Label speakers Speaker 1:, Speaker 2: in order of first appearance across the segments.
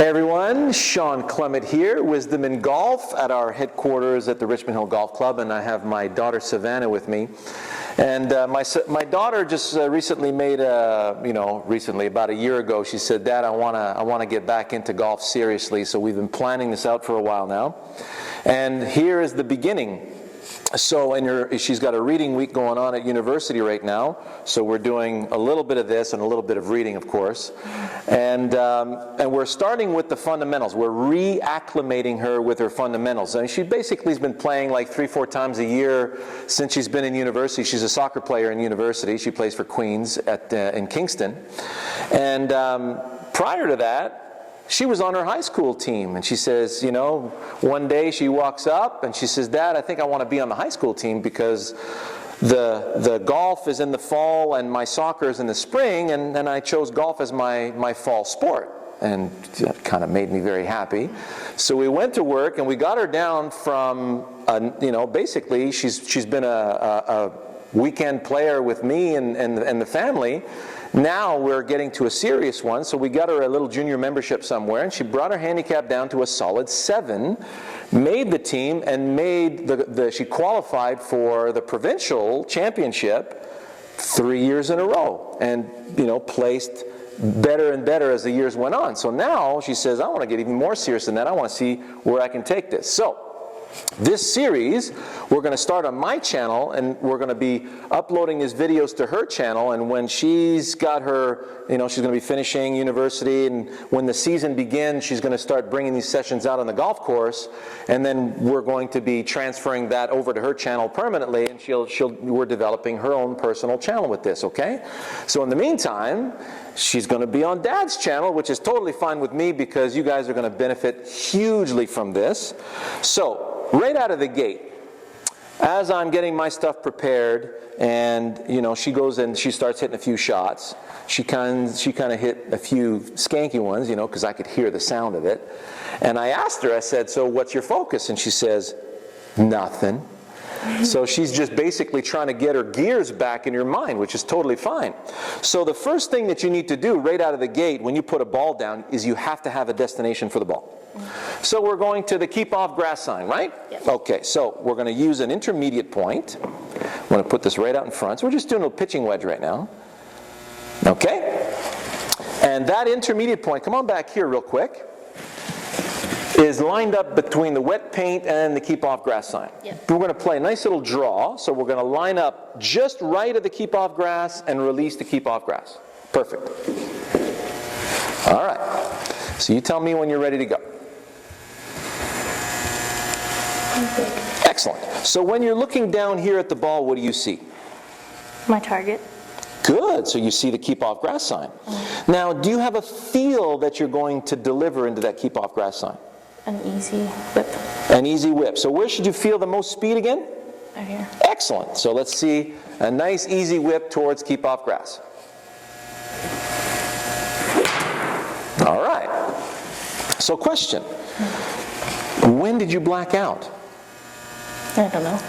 Speaker 1: Hey everyone, Shawn Clement here, Wisdom in Golf at our headquarters at the Richmond Hill Golf Club, and I have my daughter Savannah with me. And my daughter just recently made about a year ago, she said, "Dad, I wanna get back into golf seriously." So we've been planning this out for a while now, and here is the beginning. So she's got a reading week going on at university right now. So we're doing a little bit of this and a little bit of reading, of course. And we're starting with the fundamentals. We're reacclimating her with her fundamentals. And she basically has been playing like 3-4 times a year since she's been in university. She's a soccer player in university. She plays for Queens in Kingston. And prior to that, she was on her high school team, and she says, one day she walks up and she says, "Dad, I think I want to be on the high school team because the golf is in the fall and my soccer is in the spring, and I chose golf as my fall sport." And that kind of made me very happy. So we went to work and we got her down from, basically she's been a weekend player with me and the family. Now we're getting to a serious one, so we got her a little junior membership somewhere, and she brought her handicap down to a solid 7, made the team, and she qualified for the provincial championship 3 years in a row, and placed better and better as the years went on. So now she says, "I want to get even more serious than that. I want to see where I can take this." So this series, we're going to start on my channel, and we're going to be uploading these videos to her channel, and when she's got her, she's going to be finishing university, and when the season begins, she's going to start bringing these sessions out on the golf course, and then we're going to be transferring that over to her channel permanently, and we're developing her own personal channel with this, okay? So in the meantime, she's going to be on Dad's channel, which is totally fine with me because you guys are going to benefit hugely from this. So, right out of the gate, as I'm getting my stuff prepared, and she goes and she starts hitting a few shots. She kind of hit a few skanky ones, because I could hear the sound of it. And I asked her, I said, "So what's your focus?" And she says, "Nothing." So she's just basically trying to get her gears back in your mind, which is totally fine. So the first thing that you need to do right out of the gate when you put a ball down is you have to have a destination for the ball. So we're going to the keep off grass sign, right?
Speaker 2: Yes.
Speaker 1: Okay, so we're going to use an intermediate point. I'm going to put this right out in front. So we're just doing a pitching wedge right now. Okay? And that intermediate point, come on back here real quick, is lined up between the wet paint and the keep off grass sign.
Speaker 2: Yep.
Speaker 1: We're going to play a nice little draw, so we're going to line up just right of the keep off grass and release the keep off grass. Perfect. All right. So you tell me when you're ready to go.
Speaker 2: Okay.
Speaker 1: Excellent. So when you're looking down here at the ball, what do you see?
Speaker 2: My target.
Speaker 1: Good. So you see the keep off grass sign. Now, do you have a feel that you're going to deliver into that keep off grass sign?
Speaker 2: An easy whip.
Speaker 1: An easy whip. So where should you feel the most speed again?
Speaker 2: Right here.
Speaker 1: Excellent. So let's see a nice easy whip towards keep off grass. All right. So question. When did you black out?
Speaker 2: I don't know.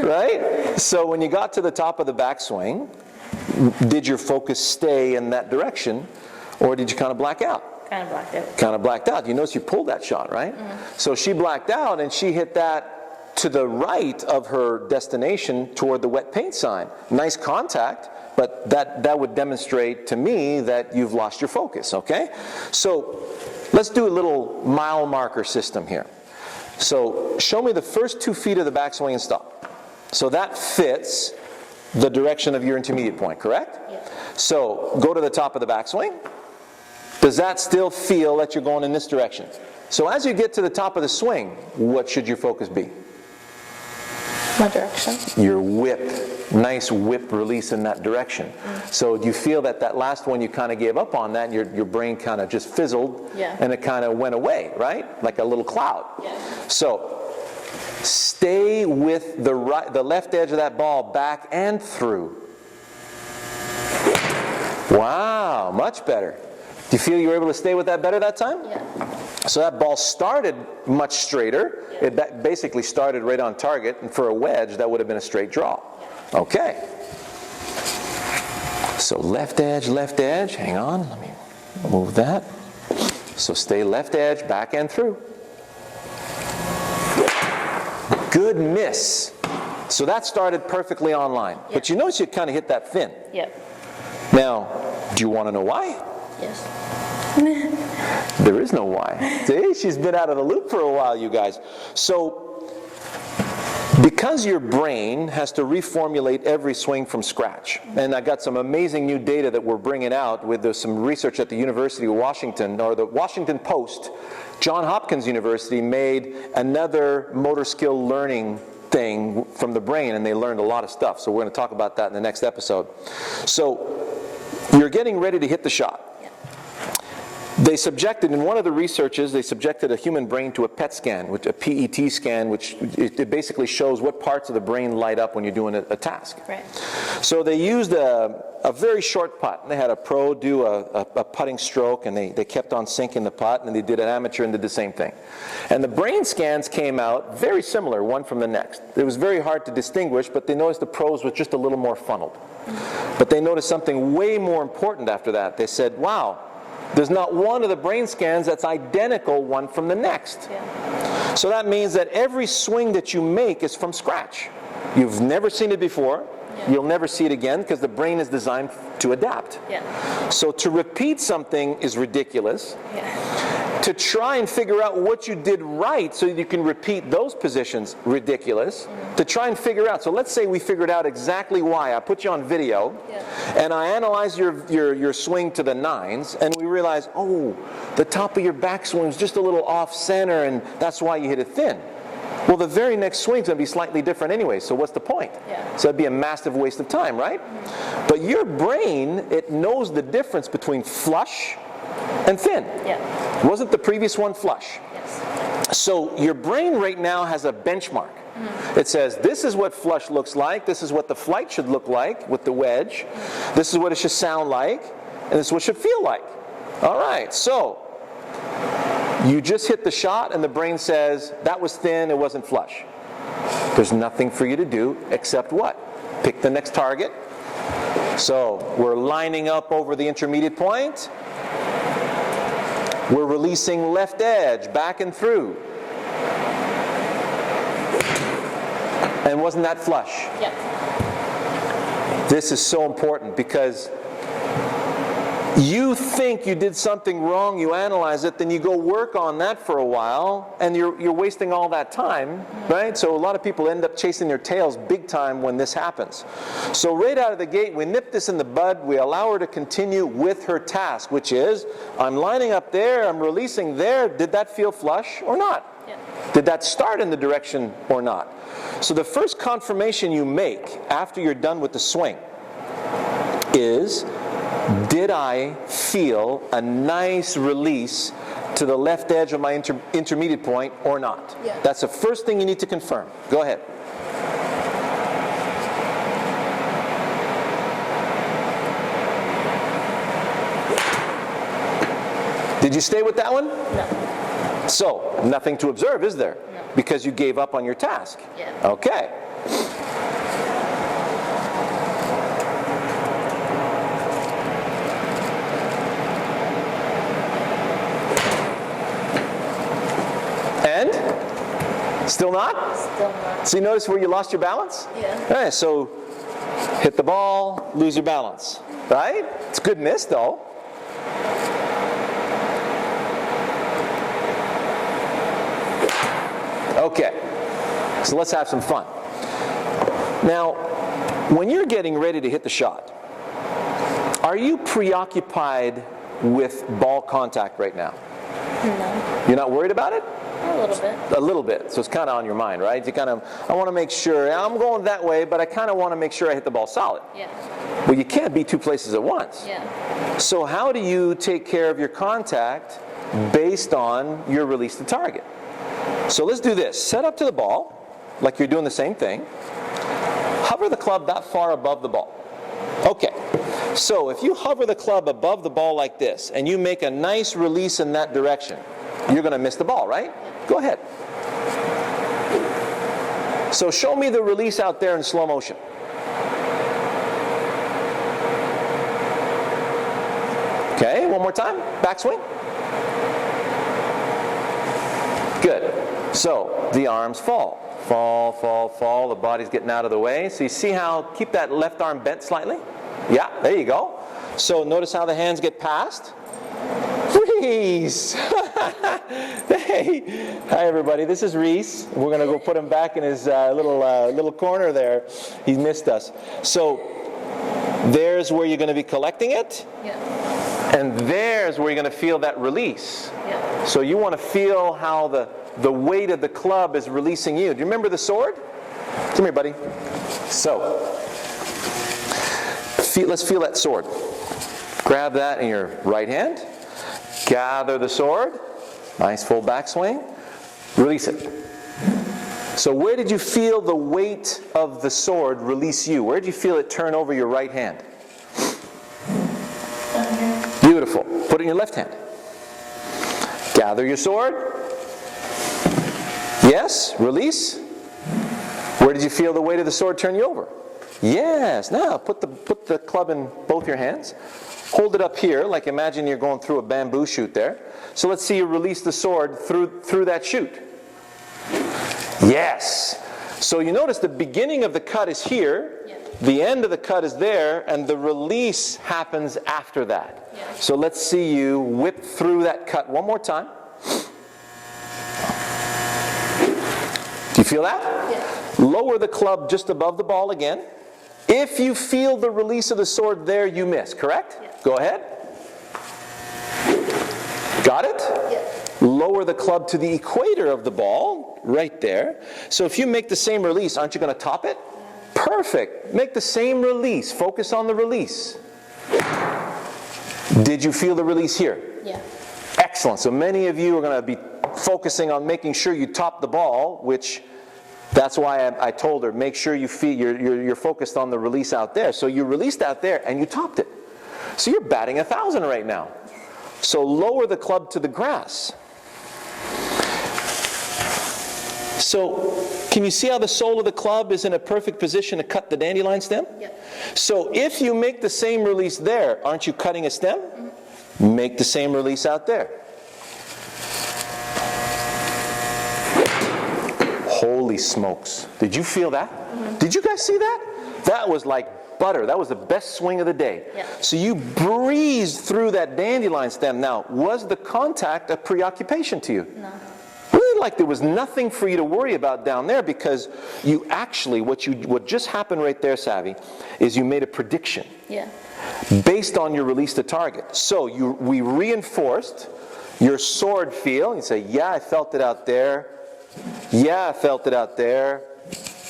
Speaker 1: Right? So when you got to the top of the backswing, did your focus stay in that direction, or did you kind of black out?
Speaker 2: Kind of blacked out.
Speaker 1: Kind of blacked out. You notice you pulled that shot, right?
Speaker 2: Mm-hmm.
Speaker 1: So she blacked out, and she hit that to the right of her destination toward the wet paint sign. Nice contact, but that would demonstrate to me that you've lost your focus, okay? So let's do a little mile marker system here. So show me the first 2 feet of the backswing and stop. So that fits the direction of your intermediate point, correct?
Speaker 2: Yes.
Speaker 1: So go to the top of the backswing. Does that still feel that you're going in this direction? So as you get to the top of the swing, what should your focus be?
Speaker 2: My direction.
Speaker 1: Your whip. Nice whip release in that direction. So do you feel that last one you kind of gave up on that, and your brain kind of just fizzled,
Speaker 2: Yeah.
Speaker 1: and it kind of went away, right? Like a little cloud.
Speaker 2: Yeah.
Speaker 1: So stay with the left edge of that ball back and through. Wow, much better. Do you feel you were able to stay with that better that time?
Speaker 2: Yeah.
Speaker 1: So that ball started much straighter.
Speaker 2: Yeah.
Speaker 1: It basically started right on target, and for a wedge, that would have been a straight draw.
Speaker 2: Yeah.
Speaker 1: Okay. So left edge, hang on, let me move that. So stay left edge, back and through. Good miss. So that started perfectly online.
Speaker 2: Yeah.
Speaker 1: But you notice you kind of hit that fin.
Speaker 2: Yep.
Speaker 1: Now, do you want to know why?
Speaker 2: Yes.
Speaker 1: There is no why. See, she's been out of the loop for a while, you guys. So, because your brain has to reformulate every swing from scratch, and I got some amazing new data that we're bringing out with some research at the University of Washington, or the Washington Post, Johns Hopkins University made another motor skill learning thing from the brain, and they learned a lot of stuff. So we're going to talk about that in the next episode. So, you're getting ready to hit the shot. They subjected, in one of the researches, they subjected a human brain to a PET scan, a PET scan, which it basically shows what parts of the brain light up when you're doing a task.
Speaker 2: Right.
Speaker 1: So they used a very short putt. They had a pro do a putting stroke, and they kept on sinking the putt, and they did an amateur and did the same thing. And the brain scans came out very similar, one from the next. It was very hard to distinguish, but they noticed the pros was just a little more funneled. But they noticed something way more important after that. They said, wow, there's not one of the brain scans that's identical one from the next.
Speaker 2: Yeah.
Speaker 1: So that means that every swing that you make is from scratch. You've never seen it before.
Speaker 2: Yeah.
Speaker 1: You'll never see it again because the brain is designed to adapt.
Speaker 2: Yeah.
Speaker 1: So to repeat something is ridiculous.
Speaker 2: Yeah.
Speaker 1: To try and figure out what you did right so you can repeat those positions, ridiculous. To try and figure out, so let's say we figured out exactly why. I put you on video, and I analyze your swing to the nines, and we realize, oh, the top of your backswing is just a little off center, and that's why you hit it thin. Well, the very next swing's going to be slightly different anyway, so what's the point?
Speaker 2: Yeah.
Speaker 1: So it'd be a massive waste of time, right? But your brain, it knows the difference between flush and thin.
Speaker 2: Yeah.
Speaker 1: Wasn't the previous one flush?
Speaker 2: Yes.
Speaker 1: So your brain right now has a benchmark. It says, this is what flush looks like, this is what the flight should look like with the wedge, this is what it should sound like, and this is what it should feel like. All right, so you just hit the shot and the brain says, that was thin, it wasn't flush. There's nothing for you to do except what? Pick the next target. So we're lining up over the intermediate point. We're releasing left edge, back and through. And wasn't that flush?
Speaker 2: Yep.
Speaker 1: This is so important because you think you did something wrong, you analyze it, then you go work on that for a while, and you're wasting all that time, right? So a lot of people end up chasing their tails big time when this happens. So right out of the gate, we nip this in the bud, we allow her to continue with her task, which is, I'm lining up there, I'm releasing there, did that feel flush or not?
Speaker 2: Yeah.
Speaker 1: Did that start in the direction or not? So the first confirmation you make after you're done with the swing is, did I feel a nice release to the left edge of my intermediate point or not?
Speaker 2: Yeah.
Speaker 1: That's the first thing you need to confirm. Go ahead. Did you stay with that one?
Speaker 2: No.
Speaker 1: So, nothing to observe, is there?
Speaker 2: No.
Speaker 1: Because you gave up on your task.
Speaker 2: Yeah.
Speaker 1: Okay. And? Still not?
Speaker 2: Still not.
Speaker 1: So you notice where you lost your balance?
Speaker 2: Yeah.
Speaker 1: All right, so hit the ball, lose your balance. Right? It's a good miss, though. Okay, so let's have some fun. Now, when you're getting ready to hit the shot, are you preoccupied with ball contact right now?
Speaker 2: No.
Speaker 1: You're not worried about it?
Speaker 2: A little bit.
Speaker 1: A little bit, so it's kind of on your mind, right? You kind of, I want to make sure, I'm going that way, but I kind of want to make sure I hit the ball solid.
Speaker 2: Yeah.
Speaker 1: Well, you can't be two places at once.
Speaker 2: Yeah.
Speaker 1: So how do you take care of your contact based on your release to target? So let's do this. Set up to the ball, like you're doing the same thing. Hover the club that far above the ball. Okay. So if you hover the club above the ball like this, and you make a nice release in that direction, you're going to miss the ball, right? Go ahead. So show me the release out there in slow motion. Okay, one more time. Backswing. Good. So the arms fall. Fall, fall, fall. The body's getting out of the way. So you see how, keep that left arm bent slightly. Yeah, there you go. So notice how the hands get past. Reese! Hey! Hi everybody, this is Reese. We're going to go put him back in his little corner there. He missed us. So there's where you're going to be collecting it.
Speaker 2: Yeah.
Speaker 1: And there's where you're going to feel that release.
Speaker 2: Yeah.
Speaker 1: So you want to feel how the weight of the club is releasing you. Do you remember the sword? Come here, buddy. So, let's feel that sword. Grab that in your right hand. Gather the sword. Nice full backswing. Release it. So where did you feel the weight of the sword release you? Where did you feel it turn over your right hand? Beautiful. Put it in your left hand. Gather your sword. Yes. Release. Where did you feel the weight of the sword turn you over? Yes. Now put the club in both your hands. Hold it up here, like imagine you're going through a bamboo shoot there. So let's see you release the sword through that shoot. Yes. So you notice the beginning of the cut is here,
Speaker 2: Yeah.
Speaker 1: the end of the cut is there, and the release happens after that.
Speaker 2: Yeah.
Speaker 1: So let's see you whip through that cut one more time. Do you feel that?
Speaker 2: Yeah.
Speaker 1: Lower the club just above the ball again. If you feel the release of the sword there, you miss, correct?
Speaker 2: Yeah.
Speaker 1: Go ahead. Got it?
Speaker 2: Yeah.
Speaker 1: Lower the club to the equator of the ball, right there. So if you make the same release, aren't you going to top it?
Speaker 2: Yeah.
Speaker 1: Perfect. Make the same release. Focus on the release. Did you feel the release here?
Speaker 2: Yeah.
Speaker 1: Excellent. So many of you are going to be focusing on making sure you top the ball, which that's why I told her, make sure you feel you're focused on the release out there. So you released out there and you topped it. So you're batting 1,000 right now. So lower the club to the grass. So can you see how the sole of the club is in a perfect position to cut the dandelion stem?
Speaker 2: Yeah.
Speaker 1: So if you make the same release there, aren't you cutting a stem? Mm-hmm. Make the same release out there. Holy smokes. Did you feel that? Mm-hmm. Did you guys see that? That was like butter. That was the best swing of the day.
Speaker 2: Yeah.
Speaker 1: So you breezed through that dandelion stem. Now, was the contact a preoccupation to you?
Speaker 2: No.
Speaker 1: Really, like there was nothing for you to worry about down there, because you actually, what just happened right there, Savvy, is you made a prediction.
Speaker 2: Yeah.
Speaker 1: Based on your release to target. So we reinforced your sword feel. You say, yeah, I felt it out there. Yeah, I felt it out there.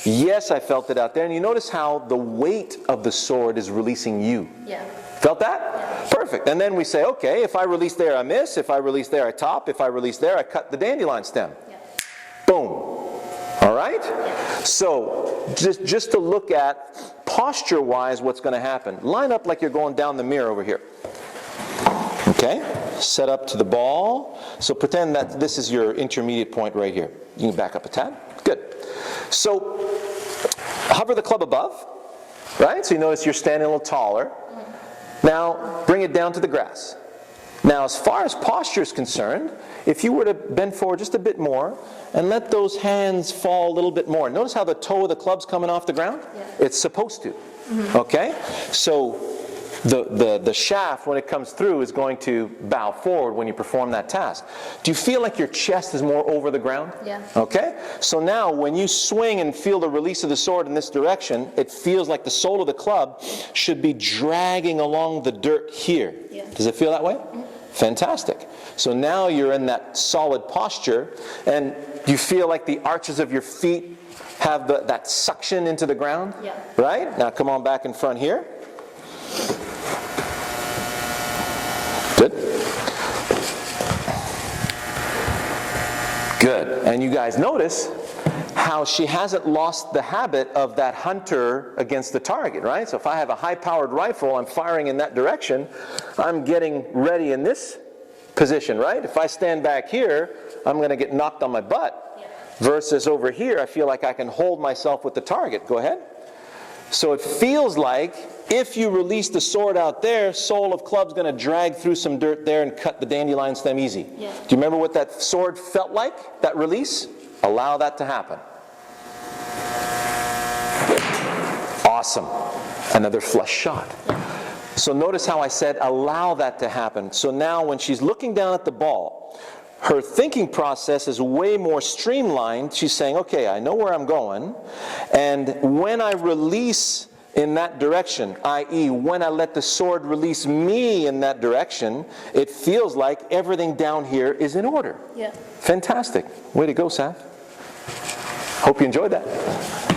Speaker 1: Yes, I felt it out there. And you notice how the weight of the sword is releasing you.
Speaker 2: Yeah.
Speaker 1: Felt that?
Speaker 2: Yeah.
Speaker 1: Perfect. And then we say, okay, if I release there, I miss. If I release there, I top. If I release there, I cut the dandelion stem.
Speaker 2: Yeah.
Speaker 1: Boom. All right?
Speaker 2: Yeah.
Speaker 1: So just to look at posture-wise what's going to happen. Line up like you're going down the mirror over here. Okay? Set up to the ball. So pretend that this is your intermediate point right here. You can back up a tad. Good. So hover the club above, right? So you notice you're standing a little taller. Now bring it down to the grass. Now as far as posture is concerned, if you were to bend forward just a bit more and let those hands fall a little bit more. Notice how the toe of the club's coming off the ground?
Speaker 2: Yeah.
Speaker 1: It's supposed to. Mm-hmm. Okay? So the shaft, when it comes through, is going to bow forward when you perform that task. Do you feel like your chest is more over the ground?
Speaker 2: Yeah.
Speaker 1: Okay? So now when you swing and feel the release of the sword in this direction, it feels like the sole of the club should be dragging along the dirt here.
Speaker 2: Yeah.
Speaker 1: Does it feel that way? Mm-hmm. Fantastic. So now you're in that solid posture, and you feel like the arches of your feet have that suction into the ground?
Speaker 2: Yeah.
Speaker 1: Right? Now come on back in front here. Good. Good. And you guys notice how she hasn't lost the habit of that hunter against the target, right? So if I have a high-powered rifle, I'm firing in that direction, I'm getting ready in this position, right? If I stand back here, I'm going to get knocked on my butt.
Speaker 2: Yeah.
Speaker 1: Versus over here, I feel like I can hold myself with the target. Go ahead. So it feels like if you release the sword out there, soul of club's going to drag through some dirt there and cut the dandelion stem easy.
Speaker 2: Yeah.
Speaker 1: Do you remember what that sword felt like, that release? Allow that to happen. Awesome. Another flush shot. So notice how I said allow that to happen. So now when she's looking down at the ball, her thinking process is way more streamlined. She's saying, okay, I know where I'm going, and when I release in that direction, i.e. when I let the sword release me in that direction, it feels like everything down here is in order.
Speaker 2: Yeah.
Speaker 1: Fantastic. Way to go, Sam. Hope you enjoyed that.